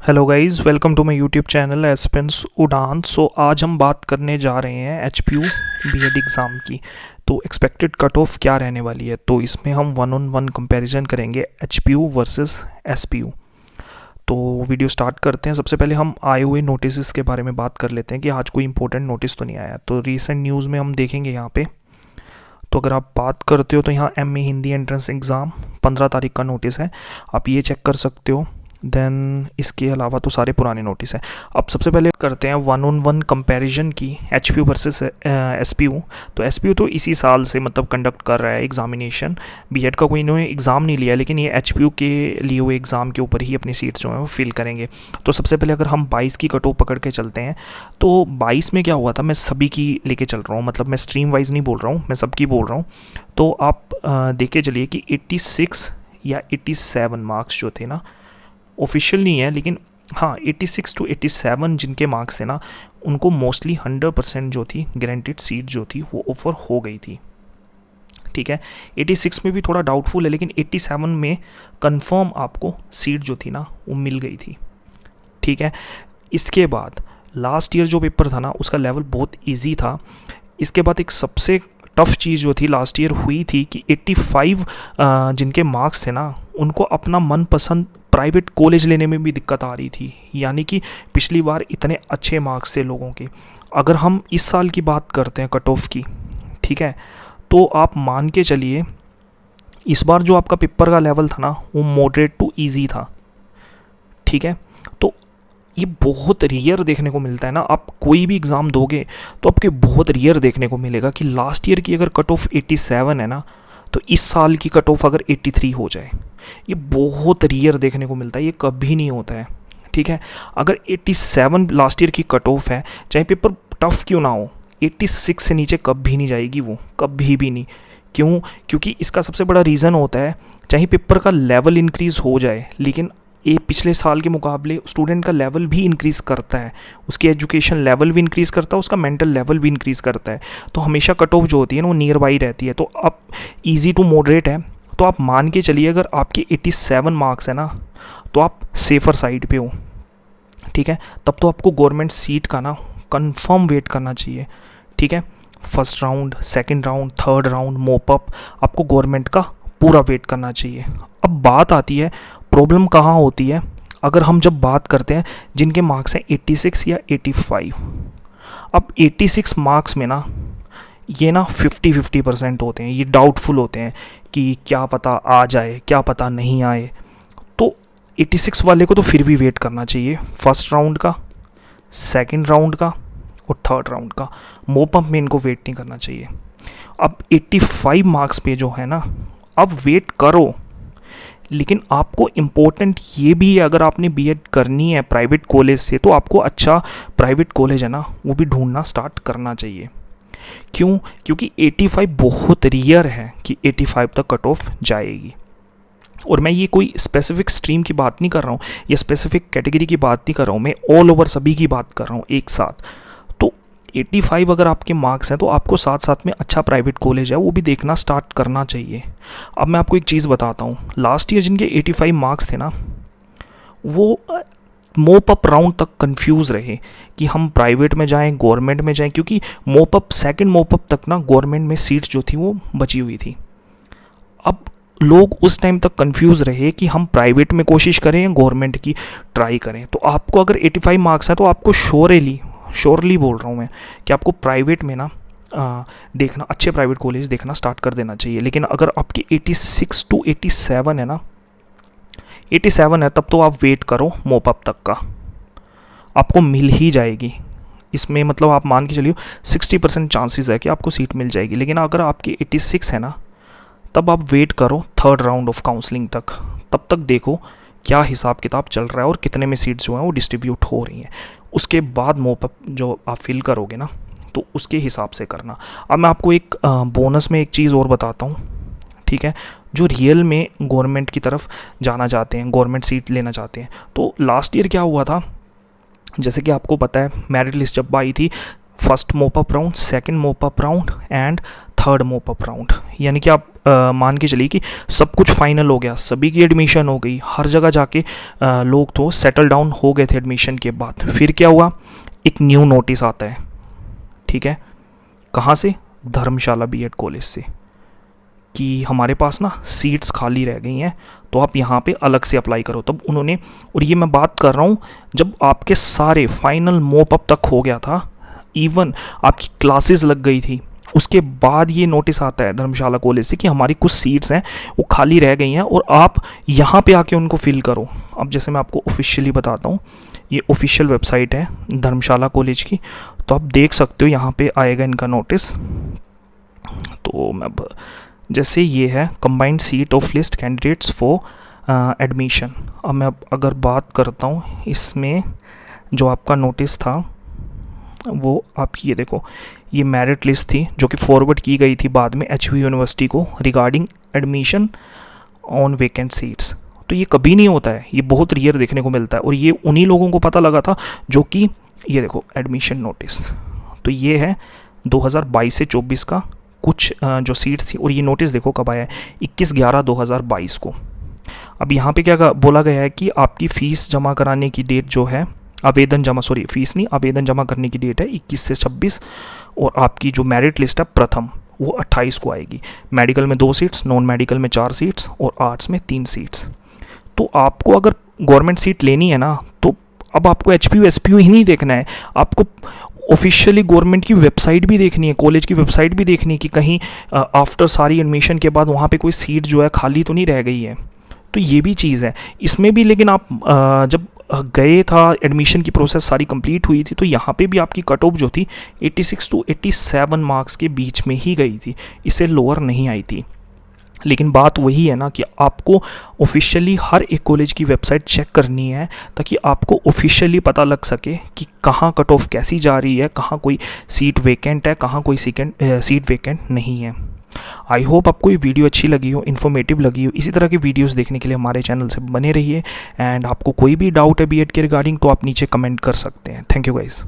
Hello guys, welcome to my YouTube channel एस्पेंस उड़ान। So आज हम बात करने जा रहे हैं एचपीयू बीएड एग्ज़ाम की। तो एक्सपेक्टेड कट ऑफ क्या रहने वाली है, तो इसमें हम वन ऑन वन कंपैरिजन करेंगे एचपीयू वर्सेस एसपीयू। तो वीडियो स्टार्ट करते हैं। सबसे पहले हम आए हुए नोटिस के बारे में बात कर लेते हैं कि आज कोई इंपॉर्टेंट नोटिस तो नहीं आया। तो रीसेंट न्यूज़ में हम देखेंगे यहाँ पे। तो अगर आप बात करते हो तो यहाँ एमए हिंदी एंट्रेंस एग्ज़ाम 15 तारीख का नोटिस है, आप ये चेक कर सकते हो। देन इसके अलावा तो सारे पुराने नोटिस हैं। अब सबसे पहले करते हैं वन ऑन वन कंपैरिजन की एचपीयू वर्सेस एसपीयू। तो एसपीयू तो इसी साल से मतलब कंडक्ट कर रहा है एग्जामिनेशन। बीएड का कोई इन्होंने एग्ज़ाम नहीं लिया, लेकिन ये एचपीयू के लिए हुए एग्ज़ाम के ऊपर ही अपनी सीट्स जो हैं वो फिल करेंगे। तो सबसे पहले अगर हम 22 की कट ऑफ पकड़ के चलते हैं तो 22 में क्या हुआ था, मैं सभी की लेके चल रहा हूँ, मतलब मैं स्ट्रीम वाइज नहीं बोल रहा हूँ, मैं सबकी बोल रहा हूँ। तो आप देख के चलिए कि 86 या 87 मार्क्स जो थे ना, ऑफिशियल नहीं है लेकिन हाँ 86 to 87 जिनके मार्क्स थे ना, उनको मोस्टली 100% जो थी गारंटीड सीट जो थी वो ऑफर हो गई थी। ठीक है, 86 में भी थोड़ा डाउटफुल है, लेकिन 87 में कंफर्म आपको सीट जो थी ना वो मिल गई थी। ठीक है, इसके बाद लास्ट ईयर जो पेपर था ना उसका लेवल बहुत ईजी था। इसके बाद एक सबसे टफ़ चीज़ जो थी लास्ट ईयर हुई थी कि 85 जिनके मार्क्स थे ना, उनको अपना मनपसंद प्राइवेट कॉलेज लेने में भी दिक्कत आ रही थी। यानी कि पिछली बार इतने अच्छे मार्क्स थे लोगों के। अगर हम इस साल की बात करते हैं कट ऑफ की, ठीक है, तो आप मान के चलिए इस बार जो आपका पेपर का लेवल था ना वो मॉडरेट टू इजी था। ठीक है, तो ये बहुत रियर देखने को मिलता है ना। आप कोई भी एग्ज़ाम दोगे तो आपके बहुत रियर देखने को मिलेगा कि लास्ट ईयर की अगर कट ऑफ 87 है ना, तो इस साल की कट ऑफ अगर 83 हो जाए, ये बहुत रियर देखने को मिलता है, ये कभी नहीं होता है। ठीक है, अगर 87 लास्ट ईयर की कट ऑफ है, चाहे पेपर टफ क्यों ना हो, 86 से नीचे कभी नहीं जाएगी वो, कभी भी नहीं। क्यों? क्योंकि इसका सबसे बड़ा रीज़न होता है, चाहे पेपर का लेवल इंक्रीज़ हो जाए, लेकिन ये पिछले साल के मुकाबले स्टूडेंट का लेवल भी इंक्रीज़ करता है, उसकी एजुकेशन लेवल भी इंक्रीज़ करता है, उसका मेंटल लेवल भी इंक्रीज़ करता है। तो हमेशा कट ऑफ जो होती है ना वो नियर बाई रहती है। तो अब इजी टू मॉडरेट है, तो आप मान के चलिए अगर आपके 87 मार्क्स है ना, तो आप सेफ़र साइड पे हो। ठीक है, तब तो आपको गवर्नमेंट सीट का ना कंफर्म वेट करना चाहिए। ठीक है, first round, second round, third round, mop-up, आपको गवर्नमेंट का पूरा वेट करना चाहिए। अब बात आती है प्रॉब्लम कहाँ होती है, अगर हम जब बात करते हैं जिनके मार्क्स हैं 86 या 85। अब 86 मार्क्स में ना ये ना 50-50% होते हैं, ये डाउटफुल होते हैं कि क्या पता आ जाए, क्या पता नहीं आए। तो 86 वाले को तो फिर भी वेट करना चाहिए, फर्स्ट राउंड का, सेकंड राउंड का और थर्ड राउंड का। मोपअप में इनको वेट नहीं करना चाहिए। अब 85 मार्क्स पे जो है ना, अब वेट करो, लेकिन आपको इम्पोर्टेंट ये भी है, अगर आपने बीएड करनी है प्राइवेट कॉलेज से, तो आपको अच्छा प्राइवेट कॉलेज है ना वो भी ढूंढना स्टार्ट करना चाहिए। क्यों? क्योंकि 85 बहुत रियर है कि 85 तक कट ऑफ जाएगी। और मैं ये कोई स्पेसिफिक स्ट्रीम की बात नहीं कर रहा हूँ या स्पेसिफिक कैटेगरी की बात नहीं कर रहा हूँ, मैं ऑल ओवर सभी की बात कर रहा हूँ एक साथ। तो 85 अगर आपके मार्क्स हैं तो आपको साथ साथ में अच्छा प्राइवेट कॉलेज है वो भी देखना स्टार्ट करना चाहिए। अब मैं आपको एक चीज़ बताता हूँ, लास्ट ईयर जिनके 85 मार्क्स थे ना, वो मोपअप राउंड तक कंफ्यूज रहे कि हम प्राइवेट में जाएं, गवर्नमेंट में जाएं, क्योंकि मोपअप सेकंड मोपअप तक ना गवर्नमेंट में सीट्स जो थी वो बची हुई थी। अब लोग उस टाइम तक कंफ्यूज रहे कि हम प्राइवेट में कोशिश करें या गवर्नमेंट की ट्राई करें। तो आपको अगर 85 मार्क्स हैं तो आपको श्योरली बोल रहा हूँ मैं कि आपको प्राइवेट में ना देखना, अच्छे प्राइवेट कॉलेज देखना स्टार्ट कर देना चाहिए। लेकिन अगर आपकी 86 to 87 है ना, 87 है, तब तो आप वेट करो मोपअप तक का, आपको मिल ही जाएगी। इसमें मतलब आप मान के चलिए 60% चांसेस है कि आपको सीट मिल जाएगी। लेकिन अगर आपकी 86 है ना, तब आप वेट करो थर्ड राउंड ऑफ काउंसलिंग तक, तब तक देखो क्या हिसाब किताब चल रहा है और कितने में सीट्स जो हैं वो डिस्ट्रीब्यूट हो रही हैं। उसके बाद मोपअप जो आप फिल करोगे ना, तो उसके हिसाब से करना। अब मैं आपको एक बोनस में एक चीज़ और बताता हूँ। ठीक है, जो रियल में गवर्नमेंट की तरफ जाना चाहते हैं, गवर्नमेंट सीट लेना चाहते हैं, तो लास्ट ईयर क्या हुआ था, जैसे कि आपको पता है मेरिट लिस्ट जब आई थी, first mop-up round, second mop-up round and third मोप अप राउंड, यानी कि आप मान के चलिए कि सब कुछ फाइनल हो गया, सभी की एडमिशन हो गई, हर जगह जाके लोग तो सेटल डाउन हो गए थे एडमिशन के बाद। फिर क्या हुआ, एक न्यू नोटिस आता है, ठीक है, कहाँ से, धर्मशाला बीएड कॉलेज से, कि हमारे पास ना सीट्स खाली रह गई हैं, तो आप यहाँ पे अलग से अप्लाई करो। तब उन्होंने, और ये मैं बात कर रहा हूँ जब आपके सारे फाइनल मोप अप तक हो गया था, इवन आपकी क्लासेस लग गई थी, उसके बाद ये नोटिस आता है धर्मशाला कॉलेज से कि हमारी कुछ सीट्स हैं वो खाली रह गई हैं और आप यहाँ पे आके उनको फिल करो। अब जैसे मैं आपको ऑफिशियली बताता हूँ, ये ऑफिशियल वेबसाइट है धर्मशाला कॉलेज की, तो आप देख सकते हो यहाँ पे आएगा इनका नोटिस। तो मैं जैसे ये है combined seat of list candidates for admission. अब मैं अगर बात करता हूँ इसमें जो आपका नोटिस था वो आपकी, ये देखो, ये मेरिट लिस्ट थी जो कि फॉरवर्ड की गई थी बाद में एचपीयू यूनिवर्सिटी को regarding admission on vacant seats. तो ये कभी नहीं होता है, ये बहुत रेयर देखने को मिलता है, और ये उन्हीं लोगों को पता लगा था जो कि, ये देखो एडमिशन नोटिस, तो ये है 2022 से 24 का कुछ जो सीट्स थी, और ये नोटिस देखो कब आया है, 21/11/2022 को। अब यहाँ पे क्या बोला गया है कि आपकी फ़ीस जमा कराने की डेट जो है, फीस नहीं, आवेदन जमा करने की डेट है 21 से 26, और आपकी जो मेरिट लिस्ट है प्रथम वो 28 को आएगी। मेडिकल में 2 सीट्स, नॉन मेडिकल में 4 सीट्स और आर्ट्स में 3 सीट्स। तो आपको अगर गवर्नमेंट सीट लेनी है ना, तो अब आपको एचपीयू एसपीयू ही नहीं देखना है, आपको ऑफिशियली गवर्नमेंट की वेबसाइट भी देखनी है, कॉलेज की वेबसाइट भी देखनी है कि कहीं आफ्टर सारी एडमिशन के बाद वहाँ पे कोई सीट जो है खाली तो नहीं रह गई है। तो ये भी चीज़ है इसमें भी। लेकिन आप जब गए था, एडमिशन की प्रोसेस सारी कंप्लीट हुई थी, तो यहाँ पे भी आपकी कट ऑफ जो थी 86 to 87 मार्क्स के बीच में ही गई थी, इससे लोअर नहीं आई थी। लेकिन बात वही है ना कि आपको ऑफिशियली हर एक कॉलेज की वेबसाइट चेक करनी है ताकि आपको ऑफिशियली पता लग सके कि कहाँ कट ऑफ कैसी जा रही है, कहाँ कोई सीट वेकेंट है, कहाँ कोई सीट वेकेंट नहीं है। आई होप आपको ये वीडियो अच्छी लगी हो, इन्फॉर्मेटिव लगी हो। इसी तरह की वीडियोस देखने के लिए हमारे चैनल से बने रहिए, एंड आपको कोई भी डाउट है बीएड के रिगार्डिंग तो आप नीचे कमेंट कर सकते हैं। Thank you guys.